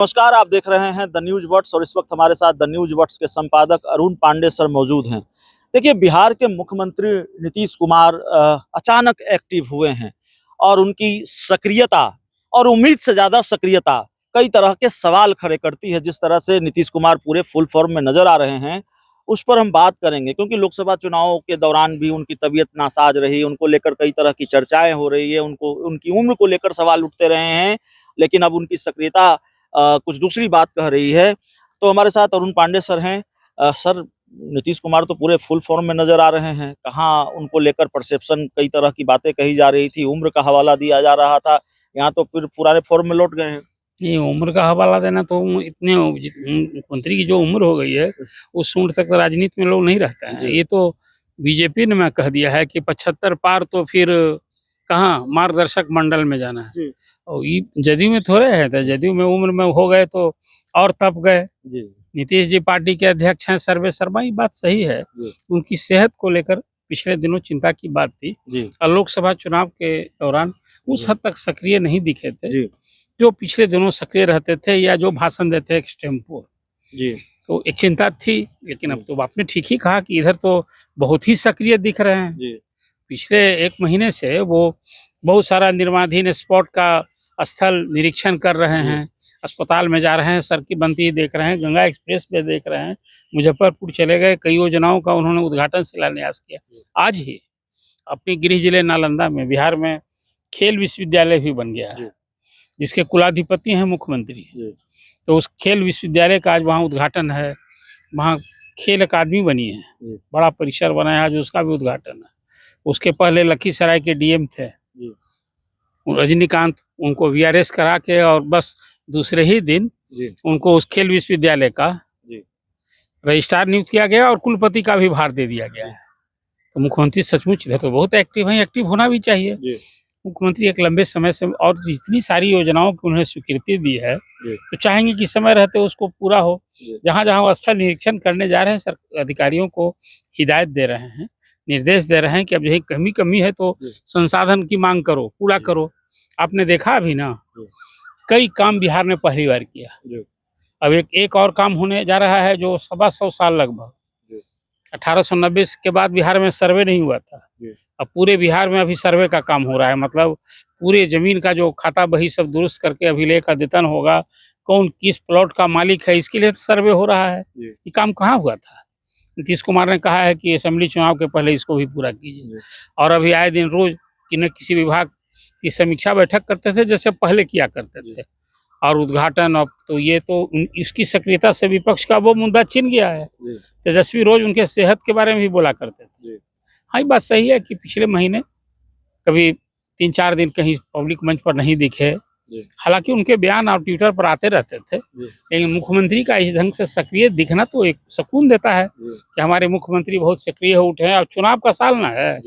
नमस्कार, आप देख रहे हैं द न्यूज वर्ड्स और इस वक्त हमारे साथ द न्यूज वर्ड्स के संपादक अरुण पांडे सर मौजूद हैं। देखिए, बिहार के मुख्यमंत्री नीतीश कुमार अचानक एक्टिव हुए हैं और उनकी सक्रियता और उम्मीद से ज़्यादा सक्रियता कई तरह के सवाल खड़े करती है। जिस तरह से नीतीश कुमार पूरे फुल फॉर्म में नजर आ रहे हैं, उस पर हम बात करेंगे, क्योंकि लोकसभा चुनाव के दौरान भी उनकी तबीयत नासाज रही, उनको लेकर कई तरह की चर्चाएं हो रही है, उनको उनकी उम्र को लेकर सवाल उठते रहे हैं, लेकिन अब उनकी सक्रियता कुछ दूसरी बात कह रही है। तो हमारे साथ अरुण पांडे सर हैं। सर, नीतीश कुमार तो पूरे फुल फॉर्म में नजर आ रहे हैं। कहाँ उनको लेकर परसेप्शन, कई तरह की बातें कही जा रही थी, उम्र का हवाला दिया जा रहा था, यहाँ तो फिर पुराने फॉर्म में लौट गए हैं। ये उम्र का हवाला देना तो इतने मुख्यमंत्री की जो उम्र हो गई है उस उम्र तक राजनीति में लोग नहीं रहते हैं। ये तो बीजेपी ने मैं कह दिया है कि 75 पार तो फिर कहाँ मार्गदर्शक मंडल में जाना है। और ये जदयू में थोड़े है, तो जदयू में उम्र में हो गए तो और तप गए। नीतीश जी पार्टी के अध्यक्ष हैं, सर्वे शर्मा, ये बात सही है। उनकी सेहत को लेकर पिछले दिनों चिंता की बात थी और लोकसभा चुनाव के दौरान उस हद तक सक्रिय नहीं दिखे थे जो पिछले दिनों सक्रिय रहते थे या जो भाषण देते हैं एक्सटेम्पोर। तो एक चिंता थी, लेकिन अब तो आपने ठीक ही कहा कि इधर तो बहुत ही सक्रिय दिख रहे हैं। पिछले एक महीने से वो बहुत सारा निर्माणाधीन स्पॉट का स्थल निरीक्षण कर रहे हैं, अस्पताल में जा रहे हैं, सड़कें बनती देख रहे हैं, गंगा एक्सप्रेस पे देख रहे हैं, मुजफ्फरपुर चले गए, कई योजनाओं का उन्होंने उद्घाटन शिलान्यास किया। आज ही अपने गृह जिले नालंदा में बिहार में खेल विश्वविद्यालय भी बन गया है, जिसके कुलाधिपति हैं मुख्यमंत्री। तो उस खेल विश्वविद्यालय का आज वहाँ उद्घाटन है। वहाँ खेल अकादमी बनी है, बड़ा परिसर बना है, आज उसका भी उद्घाटन है। उसके पहले लखीसराय के डीएम थे रजनीकांत, उनको वीआरएस करा के और बस दूसरे ही दिन उनको उस खेल विश्वविद्यालय का रजिस्ट्रार नियुक्त किया गया और कुलपति का भी भार दे दिया गया है। तो मुख्यमंत्री सचमुच इधर तो बहुत एक्टिव हैं, एक्टिव होना भी चाहिए। मुख्यमंत्री एक लंबे समय से और जितनी सारी योजनाओं की उन्हें स्वीकृति दी है, तो चाहेंगे कि समय रहते उसको पूरा हो। जहाँ जहाँ वो स्थल निरीक्षण करने जा रहे हैं, अधिकारियों को हिदायत दे रहे हैं, निर्देश दे रहे हैं कि अब यही कमी है तो संसाधन की मांग करो, पूरा करो। आपने देखा अभी ना, कई काम बिहार ने पहली बार किया। अब एक और काम होने जा रहा है जो 125 साल लगभग 1890 के बाद बिहार में सर्वे नहीं हुआ था। अब पूरे बिहार में अभी सर्वे का काम हो रहा है, मतलब पूरे जमीन का जो खाता बही सब दुरुस्त करके अभिलेख अद्यतन होगा, कौन किस प्लॉट का मालिक है, इसके लिए सर्वे हो रहा है। ये काम कहाँ हुआ था? नीतीश कुमार ने कहा है कि असेंबली चुनाव के पहले इसको भी पूरा कीजिए। और अभी आए दिन रोज किसी विभाग की समीक्षा बैठक करते थे, जैसे पहले किया करते थे, और उद्घाटन। अब तो ये तो इसकी सक्रियता से विपक्ष का वो मुद्दा छिन गया है। तेजस्वी रोज उनके सेहत के बारे में भी बोला करते थे। हाँ, ये बात सही है कि पिछले महीने कभी 3-4 दिन कहीं पब्लिक मंच पर नहीं दिखे, हालांकि उनके बयान और ट्विटर पर आते रहते थे, लेकिन मुख्यमंत्री का इस ढंग से सक्रिय दिखना तो एक सुकून देता है कि हमारे मुख्यमंत्री बहुत सक्रिय हो उठे हैं। अब चुनाव का साल ना है,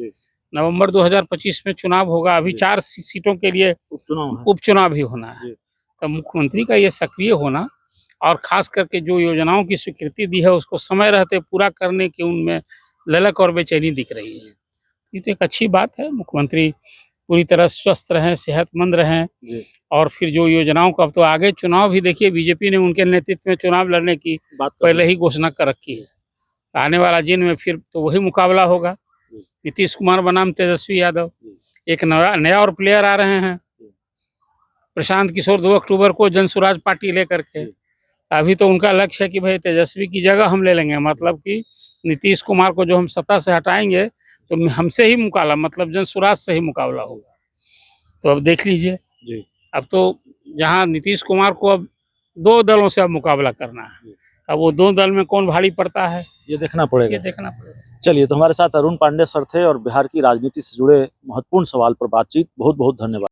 नवंबर 2025 में चुनाव होगा, अभी 4 सीटों के लिए उपचुनाव भी होना है। तो मुख्यमंत्री का ये सक्रिय होना और खास करके जो योजनाओं की स्वीकृति दी है उसको समय रहते पूरा करने की उनमें ललक और बेचैनी दिख रही है। ये तो एक अच्छी बात है। मुख्यमंत्री पूरी तरह स्वस्थ रहें, सेहतमंद रहें, और फिर जो योजनाओं का, अब तो आगे चुनाव भी देखिए, बीजेपी ने उनके नेतृत्व में चुनाव लड़ने की पहले ही घोषणा कर रखी है। आने वाला दिन में फिर तो वही मुकाबला होगा, नीतीश कुमार बनाम तेजस्वी यादव। एक नया और प्लेयर आ रहे हैं, प्रशांत किशोर, 2 अक्टूबर को जनसुराज पार्टी लेकर के। अभी तो उनका लक्ष्य है कि भाई तेजस्वी की जगह हम ले लेंगे, मतलब कि नीतीश कुमार को जो हम सत्ता से हटाएंगे तो हमसे ही मुकाबला, मतलब जनसुराज से ही मुकाबला होगा। तो अब देख लीजिए, अब तो जहां नीतीश कुमार को अब 2 दलों से अब मुकाबला करना है, अब वो 2 दल में कौन भारी पड़ता है ये देखना पड़ेगा। चलिए, तो हमारे साथ अरुण पांडे सर थे और बिहार की राजनीति से जुड़े महत्वपूर्ण सवाल पर बातचीत। बहुत बहुत धन्यवाद।